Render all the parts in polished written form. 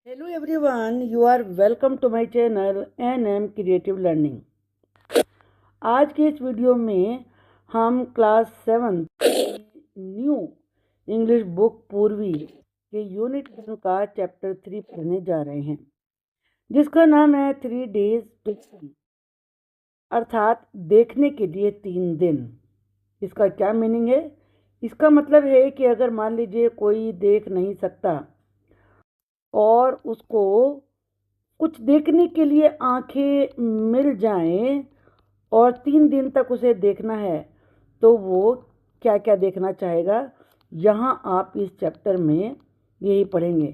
Hello everyone, you are welcome to my channel NM Creative Learning। आज के इस video में हम क्लास 7 न्यू इंग्लिश बुक पूर्वी के यूनिट 1 का चैप्टर 3 पढ़ने जा रहे हैं, जिसका नाम है 3 days to see, अर्थात देखने के लिए 3 दिन। इसका क्या मीनिंग है? इसका मतलब है कि अगर मान लीजिए कोई देख नहीं सकता और उसको कुछ देखने के लिए आंखें मिल जाएं और 3 दिन तक उसे देखना है, तो वो क्या क्या देखना चाहेगा, यहाँ आप इस चैप्टर में यही पढ़ेंगे।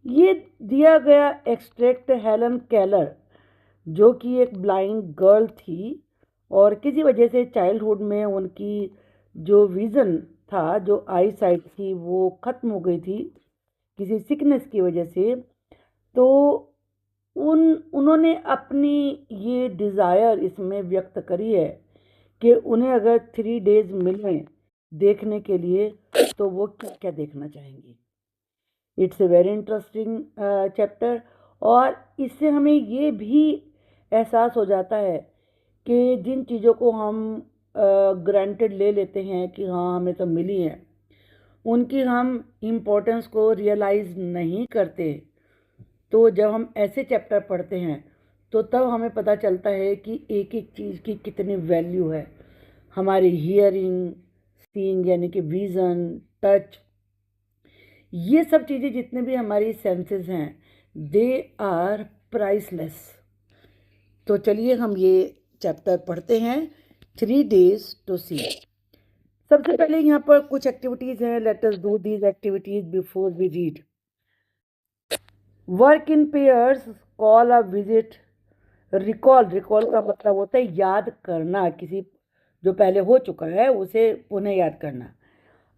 ये दिया गया एक्सट्रैक्ट हेलन केलर, जो कि एक ब्लाइंड गर्ल थी और किसी वजह से चाइल्डहुड में उनकी जो विज़न था, जो आई साइट थी, वो ख़त्म हो गई थी किसी सिकनेस की वजह से। तो उन्होंने अपनी ये डिज़ायर इसमें व्यक्त करी है कि उन्हें अगर 3 days मिलें देखने के लिए तो वो क्या क्या देखना चाहेंगी। It's a very interesting chapter, और इससे हमें ये भी एहसास हो जाता है कि जिन चीज़ों को हम ग्रांटेड ले लेते हैं कि हाँ हमें तो मिली हैं, उनकी हम इम्पोर्टेंस को रियलाइज़ नहीं करते। तो जब हम ऐसे चैप्टर पढ़ते हैं तो तब हमें पता चलता है कि एक एक चीज़ की कितनी वैल्यू है। हमारी हियरिंग, सीइंग यानी कि विज़न, टच, ये सब चीज़ें जितने भी हमारी सेंसेस हैं, दे आर प्राइसलेस। तो चलिए हम ये चैप्टर पढ़ते हैं, 3 days to see। सबसे पहले यहाँ पर कुछ एक्टिविटीज़ हैं। Let us do these activities before we read. Work in pairs, call a visit. Recall का मतलब होता है याद करना, किसी जो पहले हो चुका है उसे पुनः याद करना।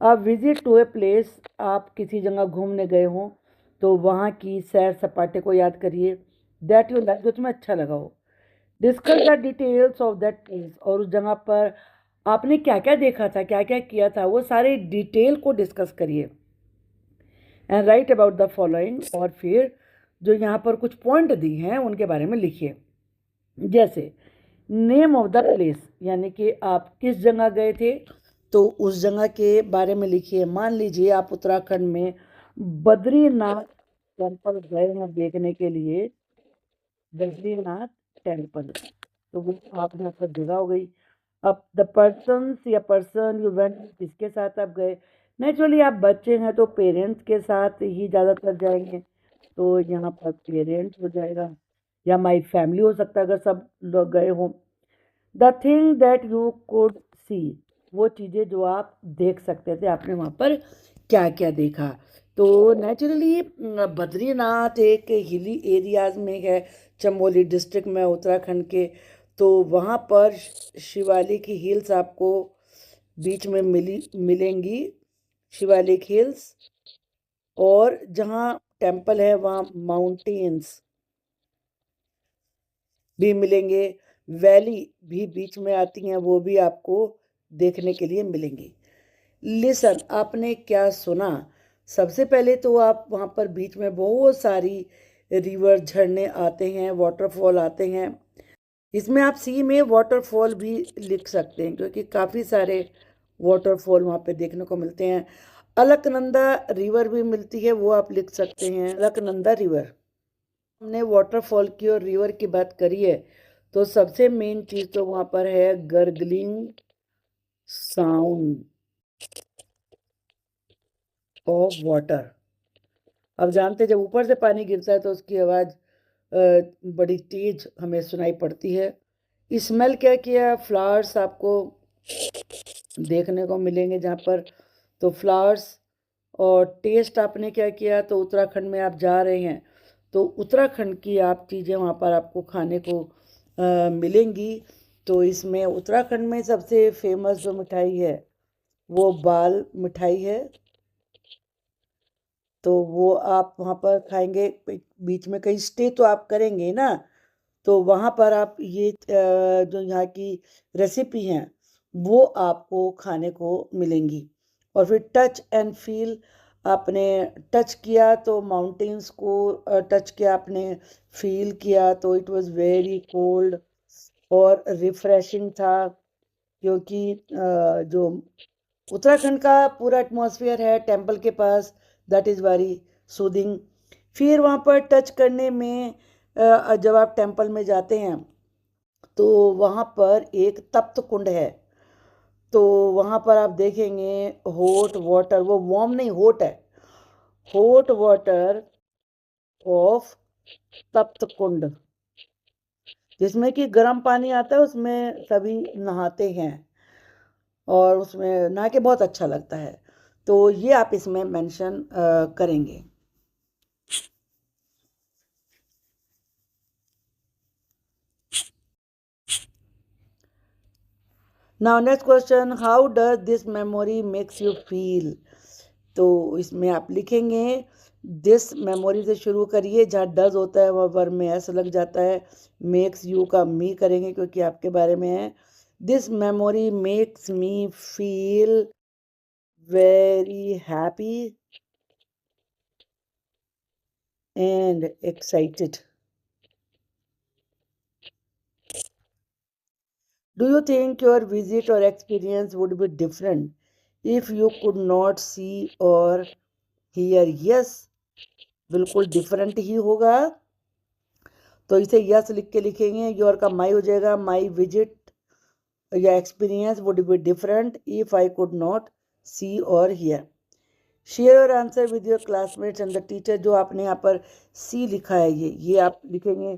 अब विजिट टू ए प्लेस, आप किसी जगह घूमने गए हों तो वहाँ की सैर सपाटे को याद करिए। दैट यू लाइक, जो तुम्हें अच्छा लगा हो। Discuss the details of that place, और उस जगह पर आपने क्या क्या देखा था, क्या क्या किया था, वो सारे डिटेल को डिस्कस करिए। And right about the following, और फिर जो यहाँ पर कुछ पॉइंट दी हैं उनके बारे में लिखिए। जैसे नेम ऑफ द प्लेस, यानी कि आप किस जगह गए थे तो उस जगह के बारे में लिखिए। मान लीजिए आप उत्तराखंड में बद्रीनाथ टेम्पल गए हैं देखने के लिए, बद्रीनाथ टेम्पल, तो वो आप यहाँ पर जगह हो गई। अब द पर्सन्स या पर्सन यू वेंट, किसके साथ आप गए। नेचुरली आप बच्चे हैं तो पेरेंट्स के साथ ही ज़्यादातर जाएंगे, तो यहाँ पर पेरेंट्स हो जाएगा, या माई फैमिली हो सकता है अगर सब लोग गए हों। The thing that you could see, वो चीज़ें जो आप देख सकते थे, आपने वहाँ पर क्या क्या देखा। तो नेचुरली बद्रीनाथ एक हिली एरियाज में है, चमोली डिस्ट्रिक्ट में, उत्तराखंड के। तो वहाँ पर शिवालिक हिल्स आपको बीच में मिलेंगी, शिवालिक हिल्स। और जहाँ टेम्पल है वहाँ माउंटेन्स भी मिलेंगे, वैली भी बीच में आती हैं, वो भी आपको देखने के लिए मिलेंगी। लिसन, आपने क्या सुना। सबसे पहले तो आप वहाँ पर बीच में बहुत सारी रिवर, झरने आते हैं, वाटरफॉल आते हैं। इसमें आप सी में वाटरफॉल भी लिख सकते हैं क्योंकि काफ़ी सारे वाटरफॉल वहाँ पे देखने को मिलते हैं। अलकनंदा रिवर भी मिलती है, वो आप लिख सकते हैं, अलकनंदा रिवर। हमने वाटरफॉल की और रिवर की बात करी है, तो सबसे मेन चीज़ तो वहाँ पर है गर्गलिंग साउंड ऑफ वाटर। अब जानते जब ऊपर से पानी गिरता है तो उसकी आवाज़ बड़ी तेज हमें सुनाई पड़ती है। स्मेल क्या किया, फ्लावर्स आपको देखने को मिलेंगे जहाँ पर, तो फ्लावर्स। और टेस्ट आपने क्या किया, तो उत्तराखंड में आप जा रहे हैं तो उत्तराखंड की आप चीज़ें वहाँ पर आपको खाने को मिलेंगी। तो इसमें उत्तराखंड में सबसे फेमस जो मिठाई है वो बाल मिठाई है, तो वो आप वहाँ पर खाएंगे। बीच में कहीं स्टे तो आप करेंगे ना, तो वहाँ पर आप ये जो यहाँ की रेसिपी हैं वो आपको खाने को मिलेंगी। और फिर टच एंड फील, आपने टच किया तो माउंटेन्स को टच किया, आपने फील किया तो इट वाज वेरी कोल्ड और रिफ्रेशिंग था, क्योंकि जो उत्तराखंड का पूरा एटमॉस्फेयर है टेम्पल के पास, दैट इज़ वेरी सूदिंग। फिर वहाँ पर टच करने में जब आप टेम्पल में जाते हैं तो वहाँ पर एक तप्त कुंड है, तो वहाँ पर आप देखेंगे हॉट वाटर, वो वार्म नहीं हॉट है, हॉट वाटर ऑफ तप्त कुंड, जिसमें कि गर्म पानी आता है, उसमें सभी नहाते हैं और उसमें नहा के बहुत अच्छा लगता है। तो ये आप इसमें मेंशन करेंगे। Now next question, how does this memory makes you feel. तो इसमें आप लिखेंगे दिस मेमोरी से शुरू करिए, जहाँ डज होता है वह वर्ब में ऐसा लग जाता है, मेक्स यू का मी करेंगे क्योंकि आपके बारे में है। This memory makes me feel very happy and excited. Do you think your visit or experience would be different if you could not see or hear? Yes, बिल्कुल डिफरेंट ही होगा। तो इसे यस लिख के लिखेंगे, योर का माई हो जाएगा, माई विजिट या experience would be different if I could not see और हियर। शेयर और answer with your classmates and the teacher. जो आपने यहाँ पर सी लिखा है ये आप लिखेंगे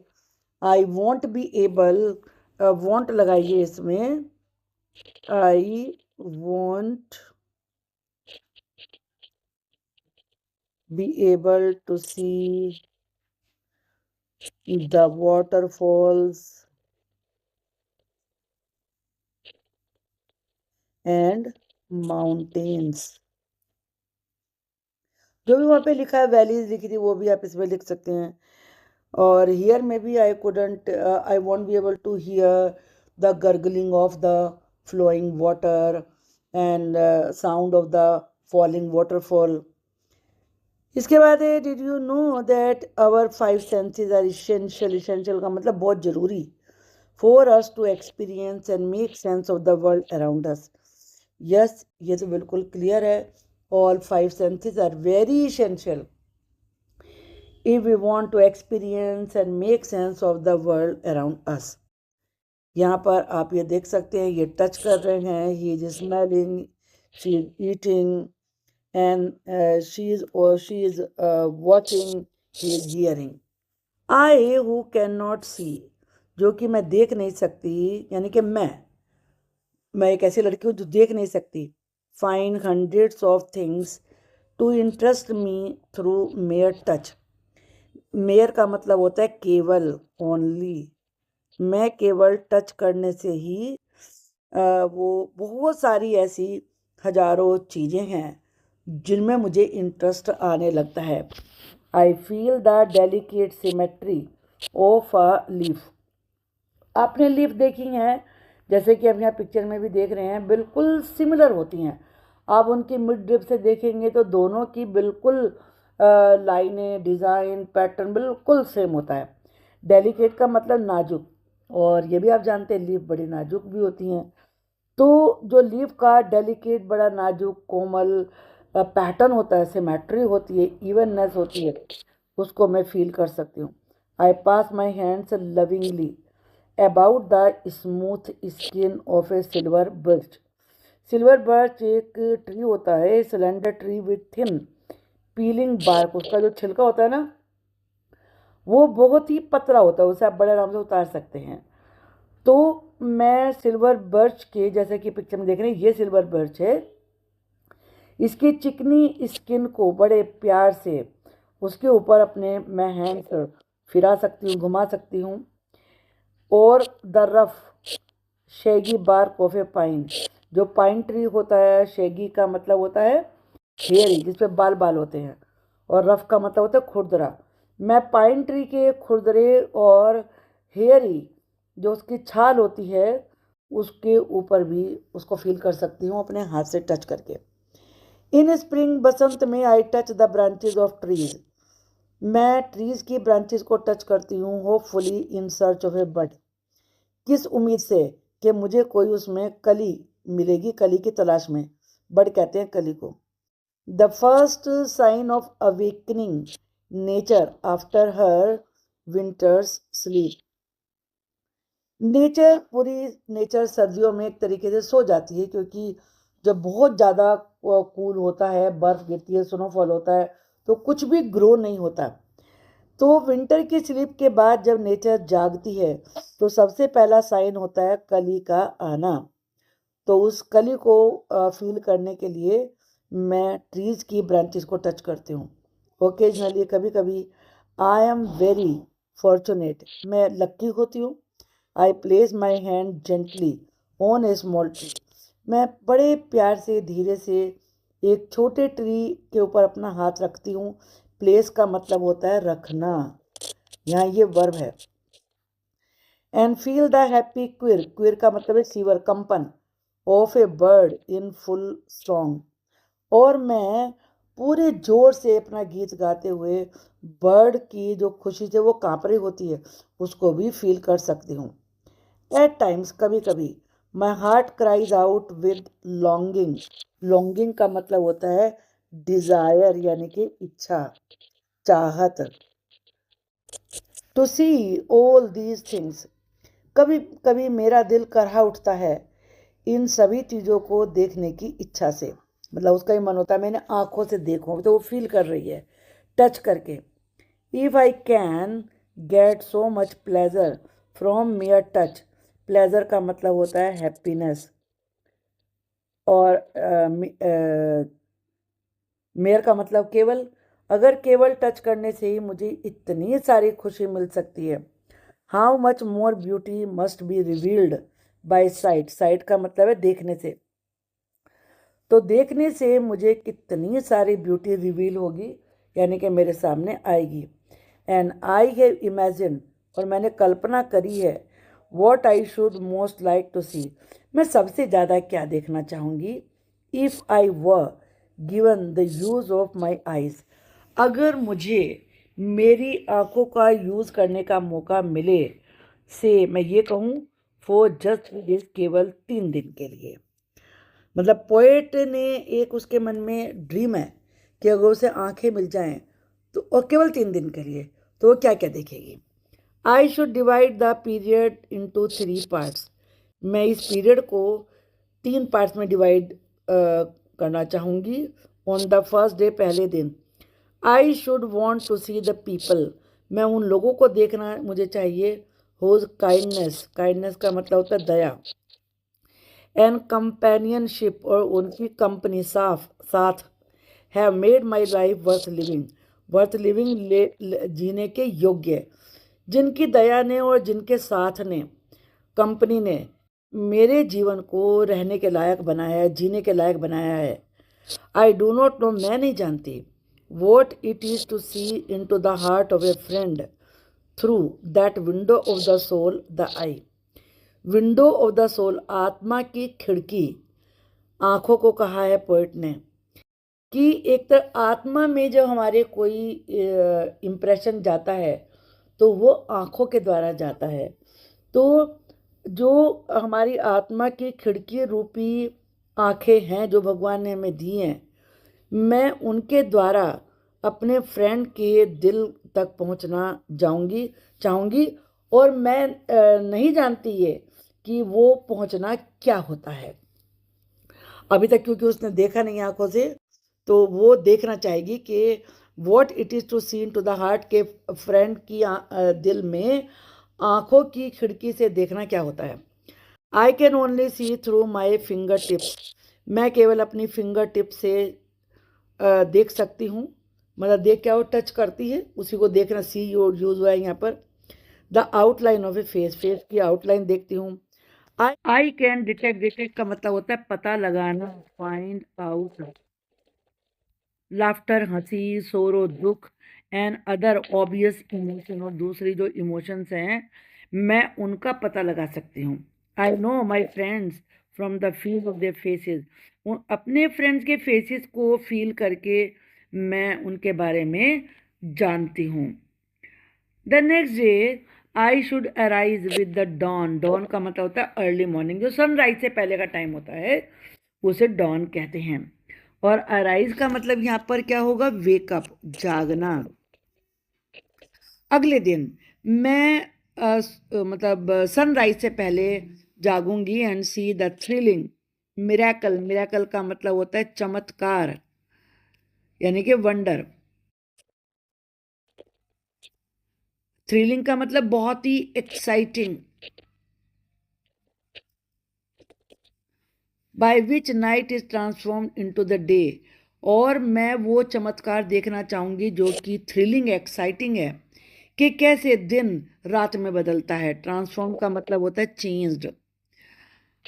आई वॉन्ट बी एबल, वॉन्ट लगाइए इसमें, I won't be able to see the waterfalls and mountains। जो भी वहाँ पे लिखा है वैलीज लिखी थी वो भी आप इसमें लिख सकते हैं। और हियर में भी I want be able to hear the gargling of the flowing water and sound of the falling waterfall। इसके बाद है did you know that our 5 senses are essential. Essential का मतलब बहुत ज़रूरी, for us to experience and make sense of the world around us. Yes, ये तो बिल्कुल क्लियर है, all 5 senses are very essential if we want to experience and make sense of the world around us. यहाँ पर आप ये देख सकते हैं, ये टच कर रहे हैं, he is smelling, she is eating and she is watching, he is hearing। I who cannot see, जो कि मैं देख नहीं सकती, यानी कि मैं एक ऐसी लड़की हूँ जो देख नहीं सकती। find hundreds of things to interest me through mere touch। mere का मतलब होता है केवल, ओनली। मैं केवल टच करने से ही वो बहुत सारी ऐसी हजारों चीज़ें हैं जिनमें मुझे इंटरेस्ट आने लगता है। I feel the delicate symmetry of a leaf. आपने लीफ देखी हैं, जैसे कि आप यहाँ पिक्चर में भी देख रहे हैं, बिल्कुल सिमिलर होती हैं। आप उनकी मिड ड्रिप से देखेंगे तो दोनों की बिल्कुल लाइनें, डिज़ाइन, पैटर्न बिल्कुल सेम होता है। डेलिकेट का मतलब नाजुक, और ये भी आप जानते हैं लीफ बड़ी नाजुक भी होती हैं। तो जो लीफ का डेलिकेट, बड़ा नाजुक, कोमल पैटर्न होता है, सिमेट्री होती है, इवननेस होती है, उसको मैं फील कर सकती हूँ। I pass my hands lovingly about the smooth skin of a silver birch. Silver birch एक ट्री होता है, slender tree with thin peeling bark. उसका जो छिलका होता है ना, वो बहुत ही पतला होता है, उसे आप बड़े आराम से उतार सकते हैं। तो मैं सिल्वर बर्च के, जैसे कि पिक्चर में देख रहे हैं, ये सिल्वर बर्च है, इसकी चिकनी स्किन को बड़े प्यार से उसके ऊपर अपने मैं हैंड्स फिरा सकती हूँ, घुमा सकती हूँ। और the rough shaggy bark of a pine, जो पाइन ट्री होता है, शेगी का मतलब होता है हेयरी, जिसपे बाल बाल होते हैं, और रफ का मतलब होता है खुरदरा। मैं पाइन ट्री के खुरदरे और हेयरी, जो उसकी छाल होती है, उसके ऊपर भी उसको फील कर सकती हूँ अपने हाथ से टच करके। इन स्प्रिंग, बसंत में, I touch the branches of trees, मैं ट्रीज की ब्रांचेस को टच करती हूँ, होपफुली इन सर्च ऑफ ए बड, किस उम्मीद से कि मुझे कोई उसमें कली मिलेगी, कली की तलाश में, बड कहते हैं कली को। The first sign of awakening nature after her winter's sleep, nature, पूरी नेचर सर्दियों में एक तरीके से सो जाती है, क्योंकि जब बहुत ज़्यादा कूल होता है, बर्फ़ गिरती है, स्नोफॉल होता है, तो कुछ भी ग्रो नहीं होता। तो विंटर की स्लीप के बाद जब नेचर जागती है तो सबसे पहला साइन होता है कली का आना। तो उस कली को फील करने के लिए मैं ट्रीज की ब्रांचेस को टच करती हूँ। ओकेजनली, कभी कभी, आई एम वेरी फॉर्चुनेट, मैं लक्की होती हूँ। I place my hand gently on A small tree, मैं बड़े प्यार से, धीरे से एक छोटे ट्री के ऊपर अपना हाथ रखती हूँ। प्लेस का मतलब होता है रखना, यहाँ ये वर्ब है। एंड फील द हैप्पी क्विर, क्विर का मतलब है सीवर, कंपन, of a bird in full song, और मैं पूरे जोर से अपना गीत गाते हुए बर्ड की जो खुशी से वो काँप रही होती है उसको भी फील कर सकती हूँ। एट टाइम्स, कभी कभी, my heart cries out with longing, longing का मतलब होता है डिजायर, यानी कि इच्छा, चाहत, to see all these things, कभी कभी मेरा दिल करहा उठता है इन सभी चीज़ों को देखने की इच्छा से, मतलब उसका ही मन होता है मैंने आंखों से देखूं, तो वो फील कर रही है टच करके। If I can get so much pleasure from mayor touch, pleasure का मतलब होता है हैप्पीनेस, और मेयर का मतलब केवल, अगर केवल टच करने से ही मुझे इतनी सारी खुशी मिल सकती है, how much more beauty must be revealed bye site, site का मतलब है देखने से, तो देखने से मुझे कितनी सारी ब्यूटी रिवील होगी, यानी कि मेरे सामने आएगी। एंड आई हैव इमेजिन, और मैंने कल्पना करी है, what I should most like to see, मैं सबसे ज़्यादा क्या देखना चाहूँगी, if I were given the use of my eyes, अगर मुझे मेरी आंखों का यूज़ करने का मौका मिले, से मैं ये कहूँ, फॉर जस्ट दिस, केवल 3 दिन के लिए, मतलब पोएट ने एक उसके मन में ड्रीम है कि अगर उसे आंखें मिल जाएं तो, और केवल 3 दिन के लिए, तो वो क्या क्या देखेगी। I should divide the period into 3 parts, मैं इस पीरियड को 3 पार्ट्स में डिवाइड करना चाहूँगी। ऑन द फर्स्ट डे, पहले दिन, I should want to see the people, मैं उन लोगों को देखना मुझे चाहिए, होज काइंडनेस, काइंडनेस का मतलब होता है दया, एंड कंपेनियनशिप, और उनकी कंपनी, साफ साथ, have made my life worth living, worth living, जीने के योग्य, जिनकी दया ने और जिनके साथ ने, कंपनी ने मेरे जीवन को रहने के लायक बनाया है, जीने के लायक बनाया है। आई डू नॉट नो, मैं नहीं जानती, what it is to see into the heart of a friend through that window of the soul, the eye, window of the soul, आत्मा की खिड़की, आंखों को कहा है पोइट ने, कि एक तरह आत्मा में जब हमारे कोई इम्प्रेशन जाता है तो वो आंखों के द्वारा जाता है। तो जो हमारी आत्मा की खिड़की रूपी आंखें हैं जो भगवान ने हमें दी हैं, मैं उनके द्वारा अपने फ्रेंड के दिल तक पहुंचना जाऊंगी, चाहूँगी, और मैं नहीं जानती ये कि वो पहुंचना क्या होता है अभी तक, क्योंकि उसने देखा नहीं आंखों से, तो वो देखना चाहेगी कि what it is to see into the heart, के फ्रेंड की दिल में आंखों की खिड़की से देखना क्या होता है। I can only see through my fingertips, मैं केवल अपनी फिंगर टिप से देख सकती हूँ, मतलब देख क्या, वो टच करती है, उसी को देखना, सी यूज हुआ है यहाँ पर। The outline of A face, face की आउटलाइन देखती हूँ। आई कैन डिटेक्ट, डिटेक्ट का मतलब होता है पता लगाना, फाइंड आउट, लाफ्टर, हंसी, सोरो, दुख, एंड अदर ऑब्वियस इमोशन, और दूसरी जो इमोशंस हैं मैं उनका पता लगा सकती हूँ। I know my friends from the feel of their faces, अपने फ्रेंड्स के फेसेस को फील करके मैं उनके बारे में जानती हूँ। The next day I should arise with the dawn. Dawn का मतलब होता है अर्ली मॉर्निंग, जो सनराइज से पहले का टाइम होता है उसे डॉन कहते हैं। और अराइज का मतलब यहाँ पर क्या होगा, वेकअप, जागना। अगले दिन मैं मतलब सनराइज से पहले जागूंगी and see the thrilling miracle. Miracle का मतलब होता है चमत्कार, यानी कि वंडर। थ्रिलिंग का मतलब बहुत ही exciting. By which night is transformed into the day. और मैं वो चमत्कार देखना चाहूंगी जो कि थ्रिलिंग एक्साइटिंग है, कि कैसे दिन रात में बदलता है। ट्रांसफॉर्म का मतलब होता है changed.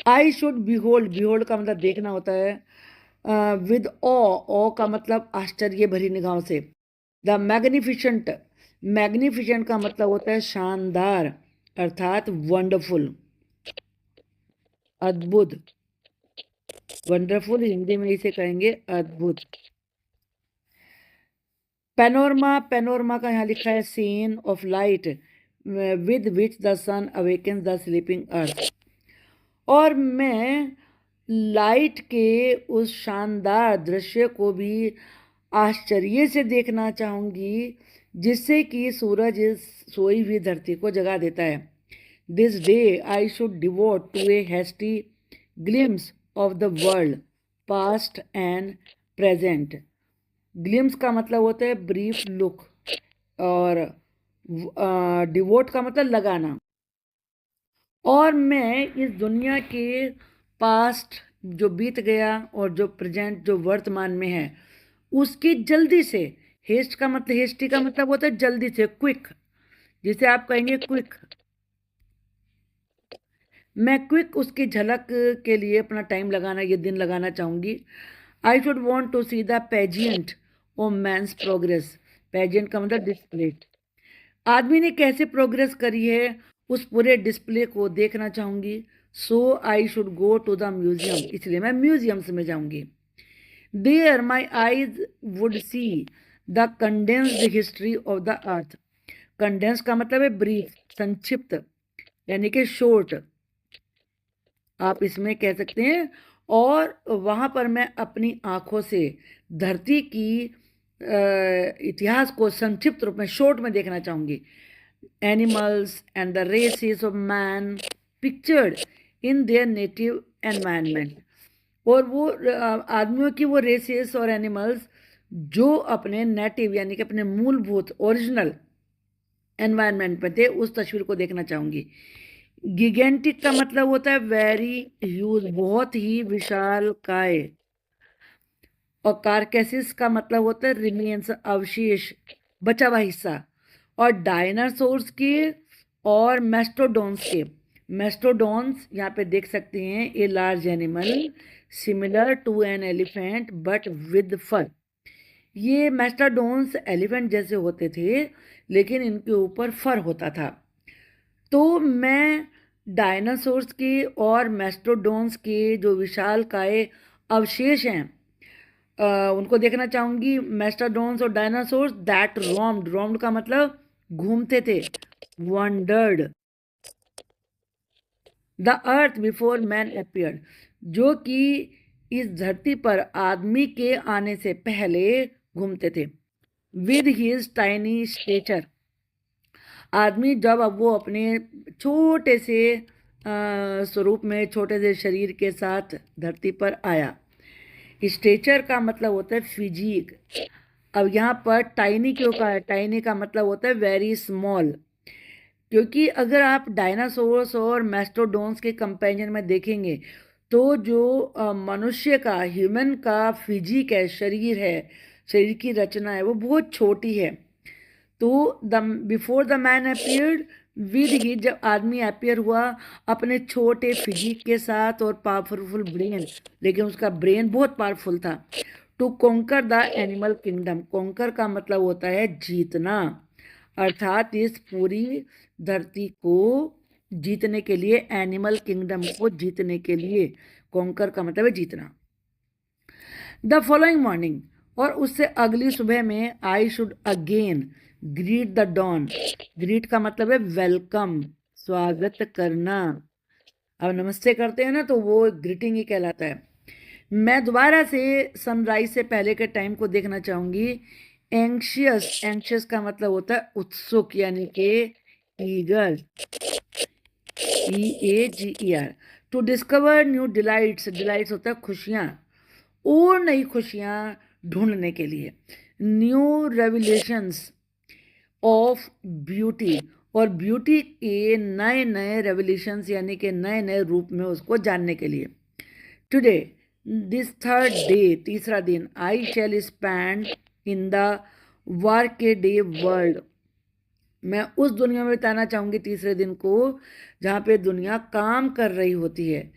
I should behold, behold का मतलब देखना होता है। विद ऑ का मतलब आश्चर्य भरी निगाहों से। द मैग्निफिशेंट, मैग्निफिशेंट का मतलब होता है शानदार, अर्थात वंडरफुल, अद्भुत। वंडरफुल हिंदी में इसे कहेंगे अद्भुत। पैनोरमा, पैनोरमा का यहाँ लिखा है scene of light with which the sun awakens the sleeping earth. और मैं लाइट के उस शानदार दृश्य को भी आश्चर्य से देखना चाहूंगी, जिससे कि सूरज इस सोई हुई धरती को जगा देता है। This day I should devote to a hasty glimpse of the world past and present. Glimpse का मतलब होता है ब्रीफ लुक, और डिवोट का मतलब लगाना। और मैं इस दुनिया के पास्ट जो बीत गया और जो प्रेजेंट जो वर्तमान में है उसकी जल्दी से, हेस्ट का मतलब, हेस्टी का मतलब होता है जल्दी से, क्विक, जिसे आप कहेंगे क्विक। मैं क्विक उसकी झलक के लिए अपना टाइम लगाना, ये दिन लगाना चाहूंगी। I should want to see the pageant of man's progress. Pageant का मतलब डिस्प्ले, आदमी ने कैसे प्रोग्रेस करी है उस पूरे डिस्प्ले को देखना चाहूंगी। So I should go to the museum, इसलिए मैं म्यूजियम्स में जाऊंगी। There my eyes would see the condensed history of the earth. Condense का मतलब है ब्रीफ, संक्षिप्त, यानी कि शॉर्ट, आप इसमें कह सकते हैं। और वहां पर मैं अपनी आंखों से धरती की इतिहास को संक्षिप्त रूप में, शॉर्ट में देखना चाहूंगी। Animals and the races of man pictured in their native environment. और वो आदमियों की वो रेसेस और एनिमल्स जो अपने नेटिव, यानी कि अपने मूलभूत ओरिजिनल एनवायरनमेंट में थे, उस तस्वीर को देखना चाहूंगी। गिगेंटिक का मतलब होता है वेरी ह्यूज, बहुत ही विशाल काय। और कारकेसिस का मतलब होता है रिमेन्स, अवशेष, बचा हुआ हिस्सा। और डायनासोर्स के और मेस्टोडोन्स के, मेस्टोडोन्स यहाँ पे देख सकते हैं, a large animal similar to an elephant but with fur. ये मेस्टाडोन्स एलिफेंट जैसे होते थे, लेकिन इनके ऊपर फर होता था। तो मैं डायनासोर्स के और मेस्टोडोन्स के जो विशाल काय अवशेष हैं उनको देखना चाहूंगी। मेस्टाडोन्स और डायनासोर्स दैट रोम्ड, रोम्ड का मतलब घूमते थे, wandered the earth before man appeared, जो कि इस धरती पर आदमी के आने से पहले घूमते थे। विद हिज टाइनी स्टेचर, आदमी जब अब वो अपने छोटे से स्वरूप में, छोटे से शरीर के साथ धरती पर आया। स्टेचर का मतलब होता है फिजिक। अब यहाँ पर टाइनी क्यों का है, टाइनी का मतलब होता है वेरी स्मॉल। क्योंकि अगर आप डायनासोर्स और मेस्टोडोन्स के कंपेरिजन में देखेंगे तो जो मनुष्य का, ह्यूमन का फिजिक है, शरीर है, शरीर की रचना है, वो बहुत छोटी है। तो the before the man appeared with he, जब आदमी अपीयर हुआ अपने छोटे फिजिक के साथ और पावरफुल ब्रेन, लेकिन उसका ब्रेन बहुत पावरफुल था। To conquer the animal kingdom, conquer का मतलब होता है जीतना, अर्थात इस पूरी धरती को जीतने के लिए, एनिमल किंगडम को जीतने के लिए, कॉन्कर का मतलब है जीतना। द फॉलोइंग मॉर्निंग, और उससे अगली सुबह में, I should again greet the dawn. Greet का मतलब है वेलकम, स्वागत करना। अब नमस्ते करते हैं ना, तो वो ग्रीटिंग ही कहलाता है। मैं दोबारा से सनराइज से पहले के टाइम को देखना चाहूंगी। एंक्शियस, एंक्शियस का मतलब होता है उत्सुक, यानी कि eager, EAGER। To discover new delights, delights होता है खुशियाँ, और नई खुशियाँ ढूंढने के लिए। न्यू रेवलेशंस ऑफ ब्यूटी, और ब्यूटी के नए नए रेवलेशंस यानी कि नए नए रूप में उसको जानने के लिए। टुडे, दिस थर्ड डे, तीसरा दिन, I shall spend in the workday world. मैं उस दुनिया में बिताना चाहूंगी तीसरे दिन को जहाँ पे दुनिया काम कर रही होती है।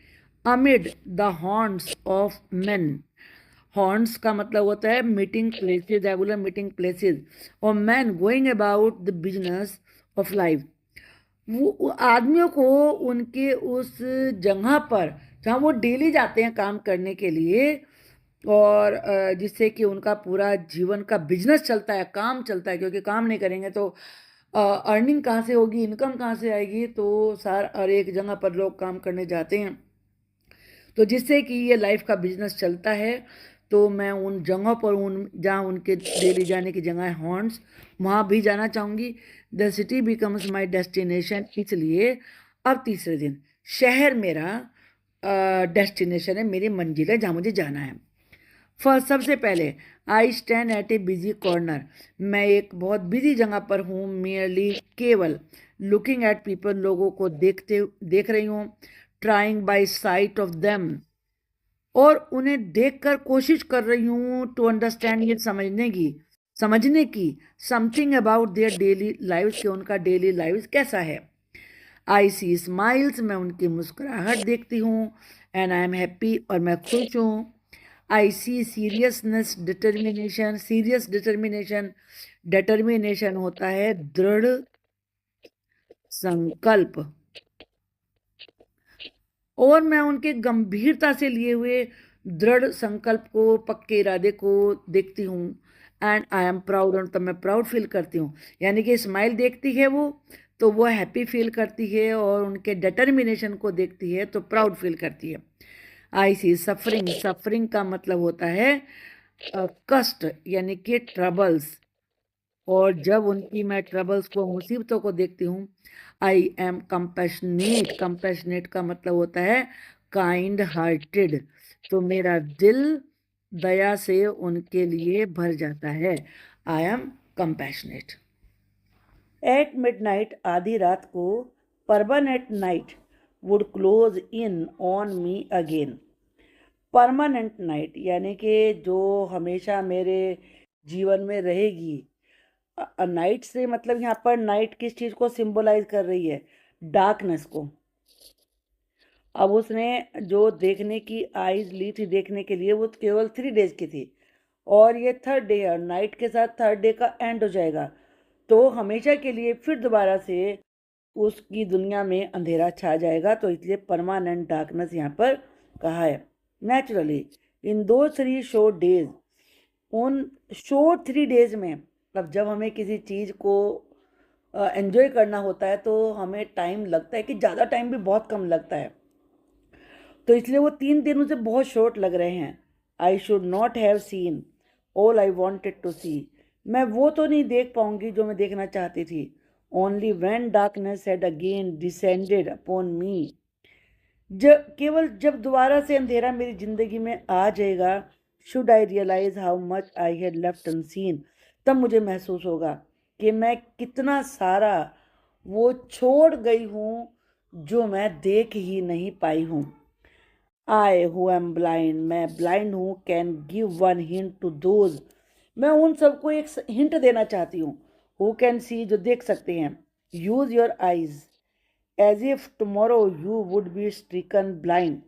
Amid the horns of men, horns का मतलब होता है meeting places, regular meeting places, और man going about the business of life. वो आदमियों को उनके उस जगह पर जहाँ वो डेली जाते हैं काम करने के लिए, और जिससे कि उनका पूरा जीवन का बिजनेस चलता है, काम चलता है, क्योंकि काम नहीं करेंगे तो अर्निंग कहाँ से होगी, इनकम कहाँ से आएगी। तो और एक जगह पर लोग काम करने जाते हैं, तो जिससे कि ये लाइफ का बिजनेस चलता है। तो मैं उन जगहों पर, उन जहाँ उनके डेली जाने की जगह है हॉर्न्स, वहाँ भी जाना चाहूँगी। The city becomes my destination, इसलिए अब तीसरे दिन शहर मेरा डेस्टिनेशन है, मेरी मंजिल है जहाँ मुझे जाना है। फर्स्ट, सबसे पहले, I stand at A busy corner, मैं एक बहुत बिजी जगह पर हूँ। मेयरली, केवल, लुकिंग एट पीपल, लोगों को देख रही हूँ। Trying by site of them, और उन्हें देखकर कोशिश कर रही हूँ। टू अंडरस्टैंड, ये समझने की something about their daily lives, के उनका डेली लाइव्स कैसा है। आई सी स्माइल्स, मैं उनकी मुस्कुराहट देखती हूँ। एंड आई एम हैप्पी, और मैं खुश हूँ। I see seriousness, determination, serious determination, determination होता है दृढ़ संकल्प, और मैं उनके गंभीरता से लिए हुए दृढ़ संकल्प को, पक्के इरादे को देखती हूँ। एंड आई एम प्राउड, और तब मैं प्राउड फील करती हूँ। यानी कि स्माइल देखती है वो, तो वो हैप्पी फील करती है, और उनके डिटर्मिनेशन को देखती है तो प्राउड फील करती है। आई सी सफरिंग, सफरिंग का मतलब होता है कष्ट, यानी कि ट्रबल्स, और जब उनकी मैं ट्रबल्स को, मुसीबतों को देखती हूँ। आई एम कंपैशनेट, कंपैशनेट का मतलब होता है काइंड हार्टेड, तो मेरा दिल दया से उनके लिए भर जाता है। I am compassionate. At midnight, आधी रात को, permanent night would close in on me again. Permanent night यानी कि जो हमेशा मेरे जीवन में रहेगी। नाइट से मतलब यहाँ पर नाइट किस चीज़ को सिंबलाइज कर रही है? डार्कनेस को। अब उसने जो देखने की आईज ली थी देखने के लिए, वो केवल 3 डेज की थी, और ये थर्ड डे है, और नाइट के साथ थर्ड डे का एंड हो जाएगा, तो हमेशा के लिए फिर दोबारा से उसकी दुनिया में अंधेरा छा जाएगा। तो इसलिए परमानेंट डार्कनेस यहाँ पर कहा है। नेचुरली, इन दो 3 शॉर्ट डेज, उन शॉर्ट 3 डेज में, अब जब हमें किसी चीज़ को एंजॉय करना होता है तो हमें टाइम लगता है कि ज़्यादा टाइम भी बहुत कम लगता है, तो इसलिए वो 3 दिन मुझे बहुत शॉर्ट लग रहे हैं। I should not have seen all I wanted to see, मैं वो तो नहीं देख पाऊंगी जो मैं देखना चाहती थी। Only when darkness had again descended upon me, जब दोबारा से अंधेरा मेरी जिंदगी में आ जाएगा। Should I realize how much I had left unseen, तब मुझे महसूस होगा कि मैं कितना सारा वो छोड़ गई हूँ जो मैं देख ही नहीं पाई हूँ। आई हु एम ब्लाइंड, मैं ब्लाइंड हूँ, can give one hint to those, मैं उन सबको एक हिंट देना चाहती हूँ। हु कैन सी, जो देख सकते हैं। Use your eyes as if tomorrow you would be stricken blind,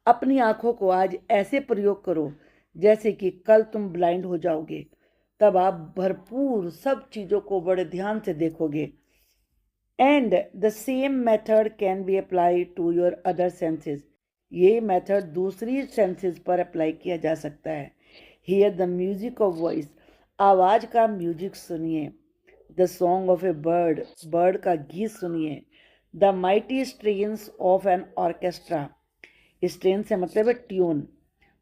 अपनी आंखों को आज ऐसे प्रयोग करो जैसे कि कल तुम ब्लाइंड हो जाओगे, तब आप भरपूर सब चीज़ों को बड़े ध्यान से देखोगे। And the same method can be apply to your other senses, ये मेथड दूसरी सेंसेस पर अप्लाई किया जा सकता है। Hear the music of voice, आवाज़ का म्यूजिक सुनिए। The song of a bird, bird का गीत सुनिए। The mighty strains of an orchestra, strain से मतलब है ट्यून,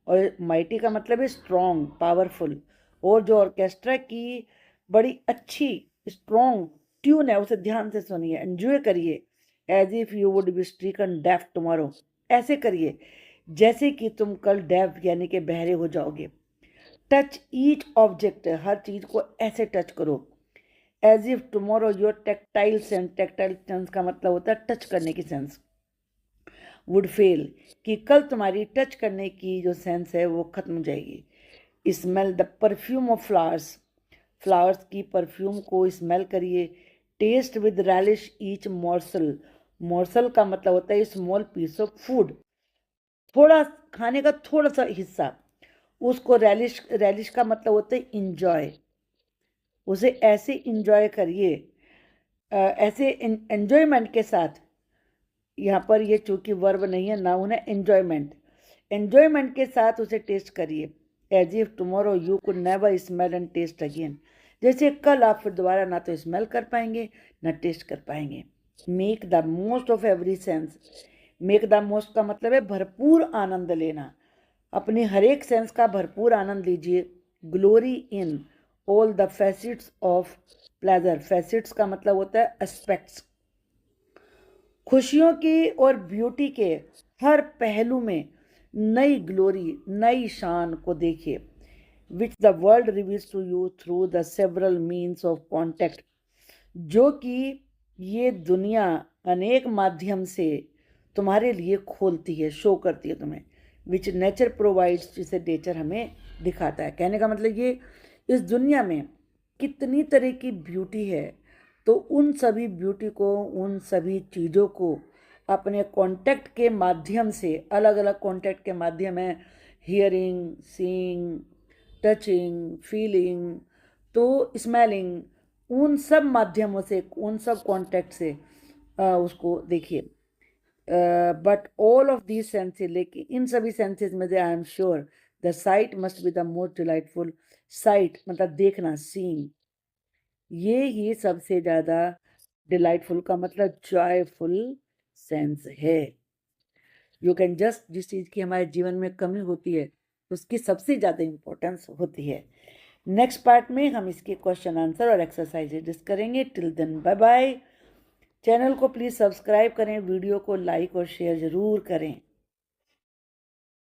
और माइटी का मतलब है स्ट्रॉन्ग, पावरफुल। और जो ऑर्केस्ट्रा की बड़ी अच्छी स्ट्रॉन्ग ट्यून है उसे ध्यान से सुनिए, एंजॉय करिए। As if you would be stricken deaf tomorrow, ऐसे करिए जैसे कि तुम कल डेफ यानी कि बहरे हो जाओगे। टच ईच ऑब्जेक्ट, हर चीज़ को ऐसे टच करो। As if tomorrow your tactile sense, tactile sense का मतलब होता है टच करने की सेंस, वुड फेल, कि कल तुम्हारी टच करने की जो सेंस है वो खत्म हो जाएगी। Smell the perfume of flowers, flowers की परफ्यूम को स्मेल करिए। Taste with relish each morsel, morsel का मतलब होता है स्मॉल पीस ऑफ फूड, थोड़ा खाने का थोड़ा सा हिस्सा, उसको रैलिश, रैलिश का मतलब होता है इंजॉय, उसे ऐसे इंजॉय करिए, ऐसे एंजॉयमेंट के साथ। यहाँ पर ये चूंकि वर्ब नहीं है, नाउन है एंजॉयमेंट, एंजॉयमेंट के साथ उसे टेस्ट करिए। As if tomorrow you could never smell and taste again, जैसे कल आप फिर दोबारा ना तो स्मेल कर पाएंगे ना टेस्ट कर पाएंगे। Make the most of every sense, make the most का मतलब है भरपूर आनंद लेना, अपनी हर एक सेंस का भरपूर आनंद लीजिए। Glory in all the facets of pleasure, facets का मतलब होता है एस्पेक्ट्स, खुशियों की और ब्यूटी के हर पहलू में नई ग्लोरी, नई शान को देखिए। Which the world reveals to you through the several means of contact, जो कि ये दुनिया अनेक माध्यम से तुम्हारे लिए खोलती है, शो करती है तुम्हें। विच नेचर प्रोवाइड्स, जिसे नेचर हमें दिखाता है। कहने का मतलब ये, इस दुनिया में कितनी तरह की ब्यूटी है, तो उन सभी ब्यूटी को, उन सभी चीज़ों को अपने कॉन्टैक्ट के माध्यम से, अलग अलग कॉन्टैक्ट के माध्यम है, हियरिंग, सीइंग, टचिंग, फीलिंग, तो स्मेलिंग, उन सब माध्यमों से, उन सब कॉन्टैक्ट से उसको देखिए। But all of these senses, लेकिन इन सभी सेंसेस में से I am sure the site must be the most delightful, site मतलब देखना, सीइंग, ये ही सबसे ज़्यादा डिलाइटफुल का मतलब जॉयफुल सेंस है। यू कैन जस्ट, जिस चीज़ की हमारे जीवन में कमी होती है उसकी सबसे ज़्यादा इम्पोर्टेंस होती है। नेक्स्ट पार्ट में हम इसके क्वेश्चन आंसर और एक्सरसाइजेज करेंगे। Till then bye bye. Channel को प्लीज़ सब्सक्राइब करें, वीडियो को लाइक और शेयर ज़रूर करें।